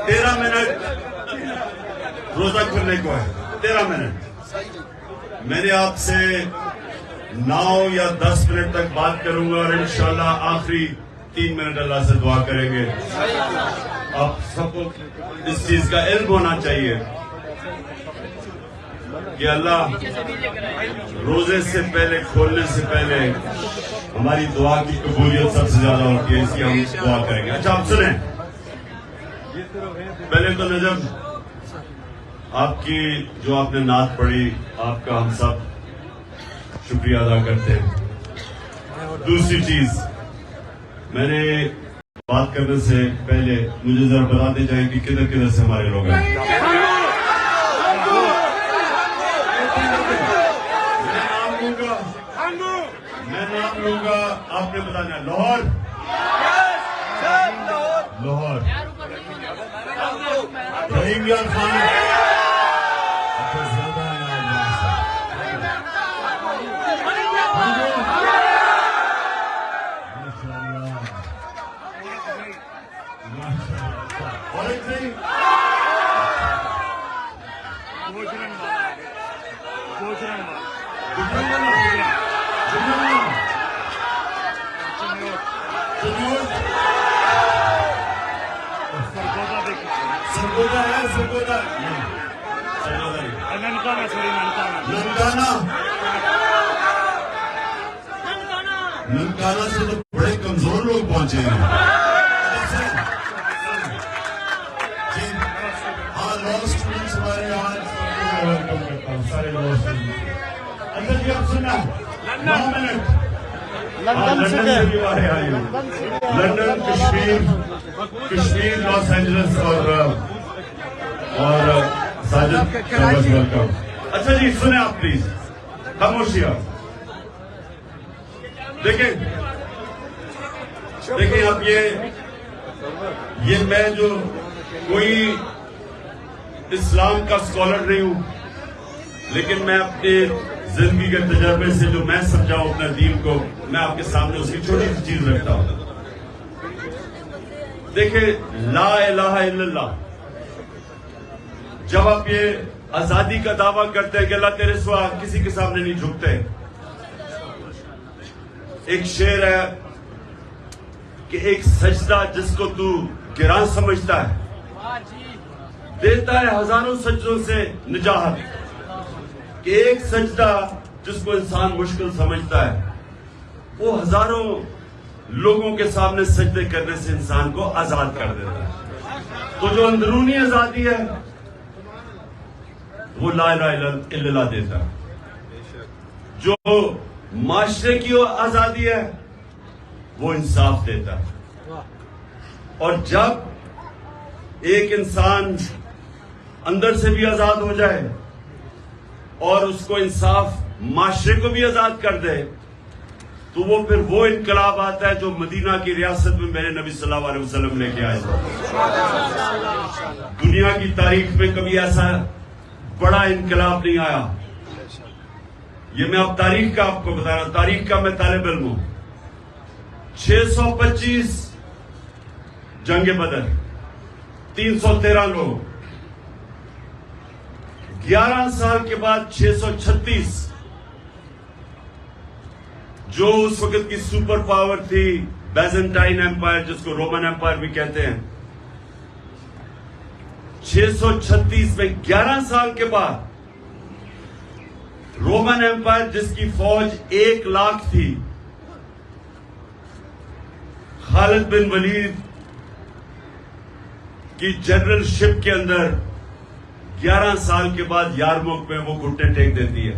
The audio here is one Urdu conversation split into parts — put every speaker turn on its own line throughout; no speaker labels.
تیرہ منٹ روزہ کھلنے کو ہے. 13 منٹ. میں نے آپ سے 9 یا 10 منٹ تک بات کروں گا اور انشاءاللہ آخری 3 منٹ اللہ سے دعا کریں گے. آپ سب کو اس چیز کا علم ہونا چاہیے کہ اللہ روزے سے پہلے کھولنے سے پہلے ہماری دعا کی قبولیت سب سے زیادہ ہوتی ہے, اس کی ہم دعا کریں گے. اچھا آپ سنیں, پہلے تو نجم آپ کی جو آپ نے نعت پڑھی, آپ کا ہم سب شکریہ ادا کرتے ہیں. دوسری چیز, میں نے بات کرنے سے پہلے مجھے ذرا بتاتے جائیں کہ کدھر کدھر سے ہمارے لوگ ہیں. میں نام لوں گا, آپ نے بتانا. لاہور, لاہور, رحیم یار خان, ننکانہ سے تو بڑے کمزور لوگ پہنچے ہیں. ہاں, لا اسٹوڈنٹس ہمارے یہاں ویلکم کرتا ہوں, سارے لا اسٹوڈنٹس. اچھا جی آپ سننا, 9 منٹ. لندن سے بھی باہر آئی ہوں, لندن, کشمیر, لاس اینجلس اور ساجد ویلکم. اچھا جی سنیں آپ پلیز, خاموشی. آپ دیکھیں اب یہ میں جو کوئی اسلام کا اسکالر نہیں ہوں, لیکن میں اپنے زندگی کے تجربے سے جو میں سمجھاؤں اپنے دین کو, میں آپ کے سامنے اس کی چھوٹی سی چیز رکھتا ہوں. دیکھیں لا الہ الا اللہ, جب آپ یہ آزادی کا دعویٰ کرتے ہیں کہ اللہ تیرے سوا کسی کے سامنے نہیں جھکتے. ایک شعر ہے کہ ایک سجدہ جس کو تو گراں سمجھتا ہے دیتا ہے ہزاروں سجدوں سے نجات. کہ ایک سجدہ جس کو انسان مشکل سمجھتا ہے وہ ہزاروں لوگوں کے سامنے سجدے کرنے سے انسان کو آزاد کر دیتا ہے. تو جو اندرونی آزادی ہے وہ لا الہ الا اللہ دیتا ہے. جو معاشرے کی آزادی ہے وہ انصاف دیتا ہے. اور جب ایک انسان اندر سے بھی آزاد ہو جائے اور اس کو انصاف معاشرے کو بھی آزاد کر دے تو وہ پھر وہ انقلاب آتا ہے جو مدینہ کی ریاست میں میرے نبی صلی اللہ علیہ وسلم لے کے آئے. دنیا کی تاریخ میں کبھی ایسا بڑا انقلاب نہیں آیا. یہ میں اب تاریخ کا آپ کو بتا رہا ہوں, تاریخ کا میں طالب علم ہوں. 625 جنگ بدر, 313 لوگ, 11 سال کے بعد 636, جو اس وقت کی سپر پاور تھی بیزنٹائن ایمپائر, جس کو رومن ایمپائر بھی کہتے ہیں. 636 میں 11 سال کے بعد رومن ایمپائر جس کی فوج 1 لاکھ تھی, خالد بن ولید کی جنرل شپ کے اندر 11 سال کے بعد یارموک میں وہ گھٹنے ٹیک دیتی ہے.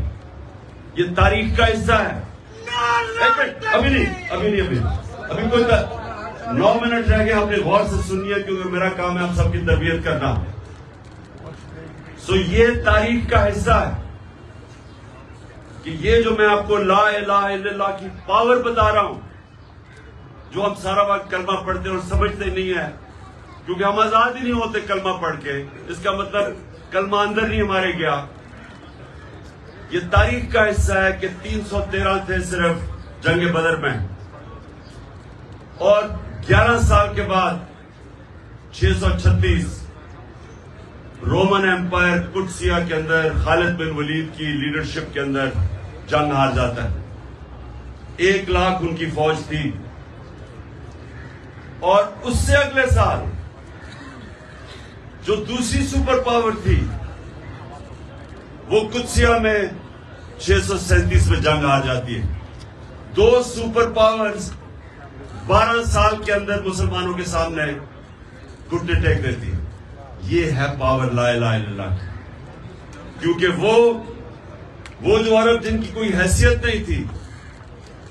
یہ تاریخ کا حصہ ہے. ابھی نہیں, ابھی کوئی 9 منٹ رہ گئے. آپ نے غور سے سنی ہے کیونکہ میرا کام ہے آپ سب کی تربیت کرنا. سو یہ تاریخ کا حصہ ہے کہ یہ جو میں آپ کو لا الہ الا اللہ کی پاور بتا رہا ہوں, جو ہم سارا وقت کلمہ پڑھتے اور سمجھتے نہیں ہیں, کیونکہ ہم آزاد ہی نہیں ہوتے کلمہ پڑھ کے. اس کا مطلب کلمہ اندر نہیں ہمارے گیا. یہ تاریخ کا حصہ ہے کہ 313 تھے صرف جنگ بدر میں, اور 11 سال کے بعد 636 رومن ایمپائر قدسیہ کے اندر خالد بن ولید کی لیڈرشپ کے اندر جنگ ہار جاتا ہے. 1 لاکھ ان کی فوج تھی, اور اس سے اگلے سال جو دوسری سپر پاور تھی وہ قدسیہ میں 637 میں جنگ ہار جاتی ہے. 2 سپر پاورز 12 سال کے اندر مسلمانوں کے سامنے گھٹنے ٹیک دیتی ہے. یہ ہے پاور لا الہ الا اللہ. کیونکہ وہ جو عرب جن کی کوئی حیثیت نہیں تھی,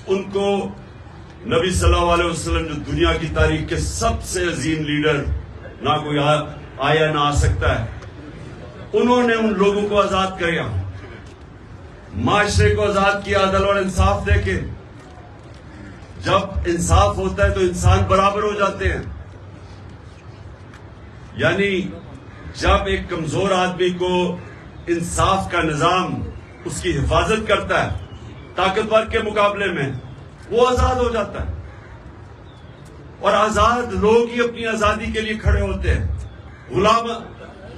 ان کو نبی صلی اللہ علیہ وسلم جو دنیا کی تاریخ کے سب سے عظیم لیڈر, نہ کوئی آیا نہ آ سکتا ہے, انہوں نے ان لوگوں کو آزاد کیا, معاشرے کو آزاد کیا عدل اور انصاف دے کے. جب انصاف ہوتا ہے تو انسان برابر ہو جاتے ہیں. یعنی جب ایک کمزور آدمی کو انصاف کا نظام اس کی حفاظت کرتا ہے طاقتور کے مقابلے میں, وہ آزاد ہو جاتا ہے. اور آزاد لوگ ہی اپنی آزادی کے لیے کھڑے ہوتے ہیں.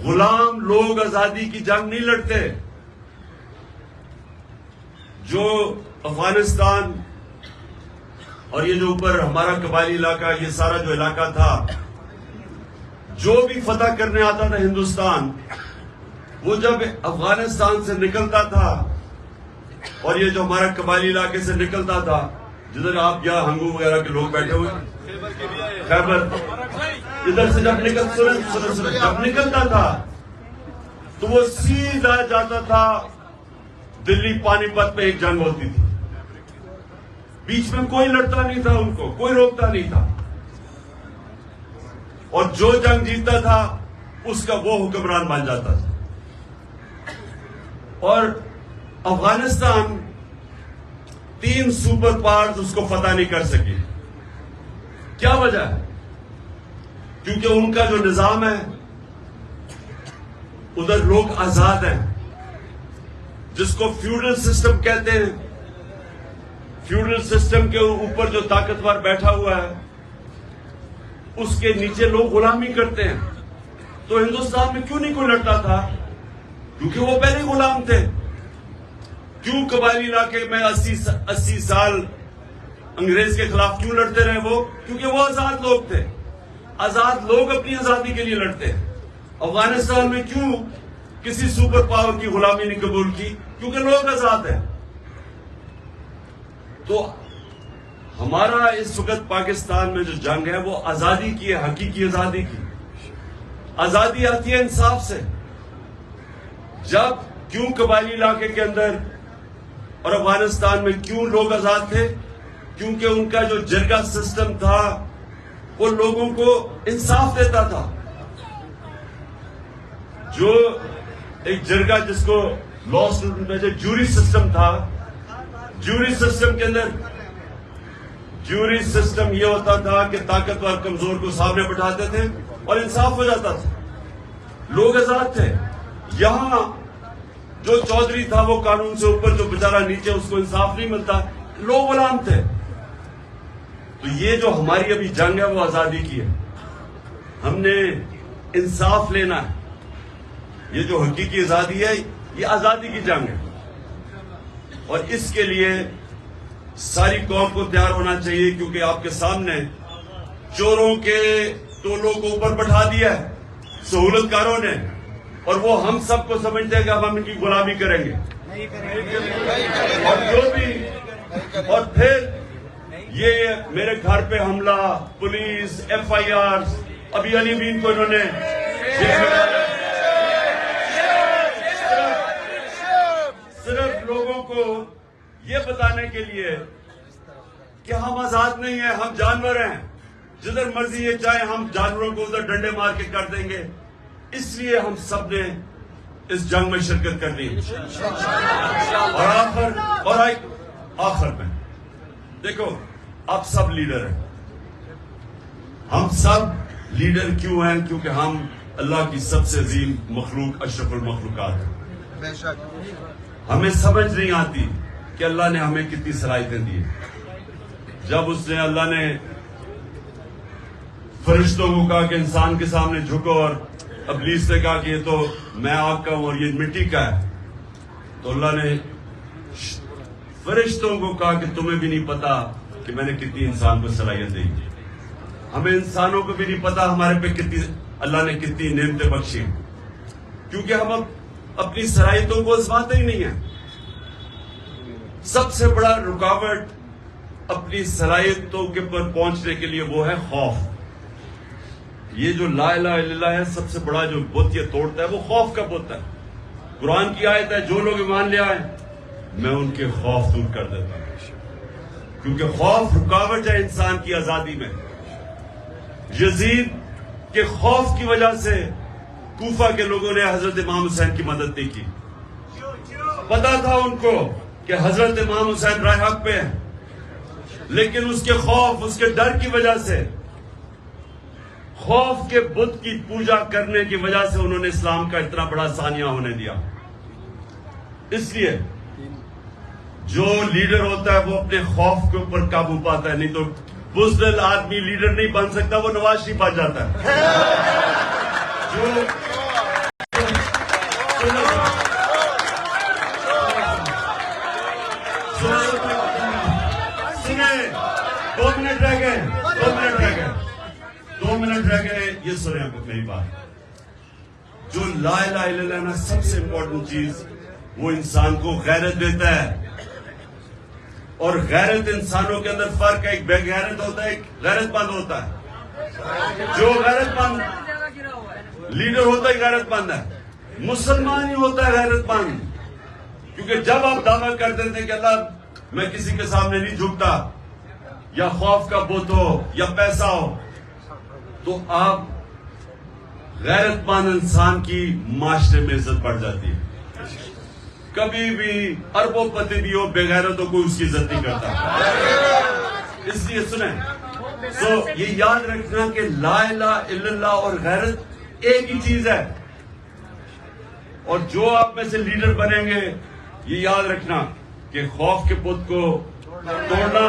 غلام لوگ آزادی کی جنگ نہیں لڑتے. جو افغانستان اور یہ جو اوپر ہمارا قبائلی علاقہ, یہ سارا جو علاقہ تھا, جو بھی فتح کرنے آتا تھا ہندوستان, وہ جب افغانستان سے نکلتا تھا اور یہ جو ہمارا قبائلی علاقے سے نکلتا تھا, جدھر آپ یا ہنگو وغیرہ کے لوگ بیٹھے ہوئے, خیبر, ادھر سے جب نکلتا تھا تو وہ سیدھا جاتا تھا دلی پانی پت میں. ایک جنگ ہوتی تھی, بیچ میں کوئی لڑتا نہیں تھا, ان کو کوئی روکتا نہیں تھا, اور جو جنگ جیتتا تھا اس کا وہ حکمران بن جاتا تھا. اور افغانستان 3 سپر پاورز اس کو فتح نہیں کر سکی. کیا وجہ ہے؟ کیونکہ ان کا جو نظام ہے, ادھر لوگ آزاد ہیں, جس کو فیوڈل سسٹم کہتے ہیں. فیوڈل سسٹم کے اوپر جو طاقتور بیٹھا ہوا ہے, اس کے نیچے لوگ غلامی کرتے ہیں. تو ہندوستان میں کیوں نہیں کوئی لڑتا تھا؟ کیونکہ وہ پہلے غلام تھے. کیوں قبائلی علاقے میں 80 سال انگریز کے خلاف کیوں لڑتے رہے وہ؟ کیونکہ وہ آزاد لوگ تھے. آزاد لوگ اپنی آزادی کے لیے لڑتے ہیں. افغانستان میں کیوں کسی سپر پاور کی غلامی نہیں قبول کی؟ کیونکہ لوگ آزاد ہیں. تو ہمارا اس وقت پاکستان میں جو جنگ ہے وہ آزادی کی ہے, حقیقی آزادی کی. آزادی آتی ہے انصاف سے. جب کیوں قبائلی علاقے کے اندر اور افغانستان میں کیوں لوگ آزاد تھے؟ کیونکہ ان کا جو جرگہ سسٹم تھا وہ لوگوں کو انصاف دیتا تھا. جو ایک جرگہ جس کو لا میں جو جوری سسٹم تھا, جوری سسٹم کے اندر جوری سسٹم یہ ہوتا تھا کہ طاقتور کمزور کو سامنے بٹھاتے تھے اور انصاف ہو جاتا تھا. لوگ آزاد تھے. یہاں جو چودھری تھا وہ قانون سے اوپر, جو بیچارہ نیچے, اس کو انصاف نہیں ملتا, لوگ غلام تھے. تو یہ جو ہماری ابھی جنگ ہے وہ آزادی کی ہے. ہم نے انصاف لینا ہے. یہ جو حقیقی آزادی ہے یہ آزادی کی جنگ ہے, اور اس کے لیے ساری قوم کو تیار ہونا چاہیے. کیونکہ آپ کے سامنے چوروں کے ٹولوں کو اوپر بٹھا دیا ہے سہولت کاروں نے, اور وہ ہم سب کو سمجھتے ہیں کہ اب ہم ان کی غلامی کریں گے. اور جو بھی, اور پھر یہ میرے گھر پہ حملہ, پولیس, FIR, ابھی علی بین کو انہوں نے صرف لوگوں کو یہ بتانے کے لیے کہ ہم آزاد نہیں ہیں, ہم جانور ہیں, جدھر مرضی یہ چاہے ہم جانوروں کو ادھر ڈنڈے مار کے کر دیں گے. اس لیے ہم سب نے اس جنگ میں شرکت کرنی ہے. اور آخر میں دیکھو, آپ سب لیڈر ہیں, ہم سب لیڈر کیوں ہیں؟ کیونکہ ہم اللہ کی سب سے عظیم مخلوق اشرف المخلوقات ہیں.
بے شک.
ہمیں سمجھ نہیں آتی کہ اللہ نے ہمیں کتنی صلاحیتیں دی. جب اس نے اللہ نے فرشتوں کو کہا کہ انسان کے سامنے جھکو، اور ابلیس نے کہا کہ یہ تو میں آگ کا ہوں اور یہ مٹی کا ہے، تو اللہ نے فرشتوں کو کہا کہ تمہیں بھی نہیں پتا کہ میں نے کتنی انسان کو صلاحیت دی. ہمیں انسانوں کو بھی نہیں پتا ہمارے پہ کتنی اللہ نے کتنی نعمتیں بخشی، کیونکہ ہم اپنی صلاحیتوں کو آزماتے ہی نہیں ہیں. سب سے بڑا رکاوٹ اپنی صلاحیتوں کے پر پہنچنے کے لیے وہ ہے خوف. یہ جو لا الہ الا اللہ ہے، سب سے بڑا جو بت یہ توڑتا ہے وہ خوف کا بت ہے. قرآن کی آیت ہے، جو لوگ ایمان لے آئے میں ان کے خوف دور کر دیتا ہوں، کیونکہ خوف رکاوٹ ہے انسان کی آزادی میں. یزید کے خوف کی وجہ سے کوفہ کے لوگوں نے حضرت امام حسین کی مدد نہیں کی. پتا تھا ان کو کہ حضرت امام حسین رائے حق پہ ہیں، لیکن اس کے خوف، اس کے ڈر کی وجہ سے، خوف کے بت کی پوجا کرنے کی وجہ سے انہوں نے اسلام کا اتنا بڑا سانیہ ہونے دیا. اس لیے جو لیڈر ہوتا ہے وہ اپنے خوف کے اوپر قابو پاتا ہے، نہیں تو بزدل آدمی لیڈر نہیں بن سکتا، وہ نواز شریف بن جاتا ہے. دو منٹ رہ گئے، یہ سنیں آپ میری بات. جو لا الہ الا اللہ نا، سب سے امپورٹنٹ چیز وہ انسان کو غیرت دیتا ہے. اور غیرت انسانوں کے اندر فرق ہے، ایک بے غیرت ہوتا ہے، ایک غیرت مند ہوتا ہے. جو غیرت مند لیڈر ہوتا ہے غیرت مند ہے. مسلمان ہی ہوتا ہے غیرت مند، کیونکہ جب آپ دعویٰ کر دیتے ہیں کہ اللہ میں کسی کے سامنے نہیں جھکتا، یا خوف کا بت ہو یا پیسہ ہو، تو آپ غیرت مند انسان کی معاشرے میں عزت بڑھ جاتی ہے. کبھی بھی اربوں پتی بھی ہو، بے غیرتوں کو اس کی عزت نہیں کرتا. اس لیے سنیں، تو یہ یاد رکھنا کہ لا الہ الا اللہ اور غیرت ایک ہی چیز ہے. اور جو آپ میں سے لیڈر بنیں گے، یہ یاد رکھنا کہ خوف کے بت کو توڑنا،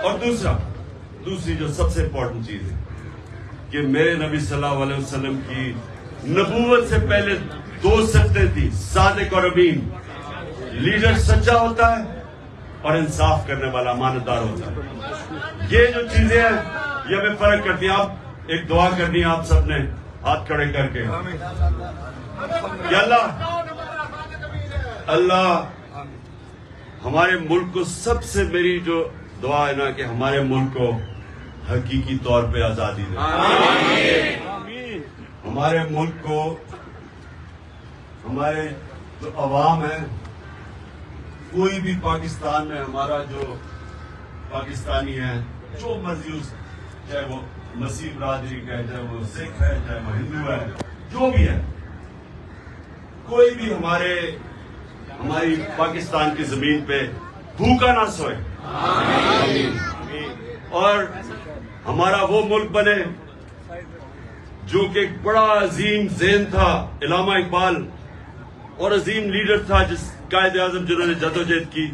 اور دوسری جو سب سے امپورٹنٹ چیز ہے کہ میرے نبی صلی اللہ علیہ وسلم کی نبوت سے پہلے دو صفتیں تھی، صادق اور امین. لیڈر سچا ہوتا ہے اور انصاف کرنے والا امانتدار ہوتا ہے. یہ جو چیزیں ہیں یہ ہمیں فرق کرتی ہیں. آپ ایک دعا کرنی ہے آپ سب نے ہاتھ کھڑے کر کے کہ اللہ ہمارے ملک کو، سب سے میری جو دعا ہے نا کہ ہمارے ملک کو حقیقی طور پہ آزادی دے. ہمارے ملک کو، ہمارے جو عوام ہے، کوئی بھی پاکستان میں ہمارا جو پاکستانی ہے، جو مرضی اس، چاہے وہ مسیح برادری کا ہے، چاہے وہ سکھ ہے، چاہے وہ ہندو ہے، جو بھی ہے، کوئی بھی ہماری پاکستان کی زمین پہ بھوکا نہ سوئے. اور ہمارا وہ ملک بنے جو کہ ایک بڑا عظیم ذہن تھا علامہ اقبال، اور عظیم لیڈر تھا جس قائد اعظم جنہوں نے جدوجہد کی،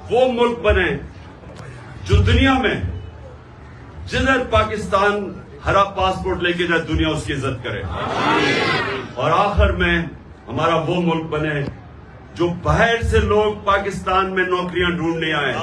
وہ ملک بنے جو دنیا میں جدھر پاکستان ہرا پاسپورٹ لے کے جائے دنیا اس کی عزت کرے. اور آخر میں ہمارا وہ ملک بنے جو باہر سے لوگ پاکستان میں نوکریاں ڈھونڈنے آئے.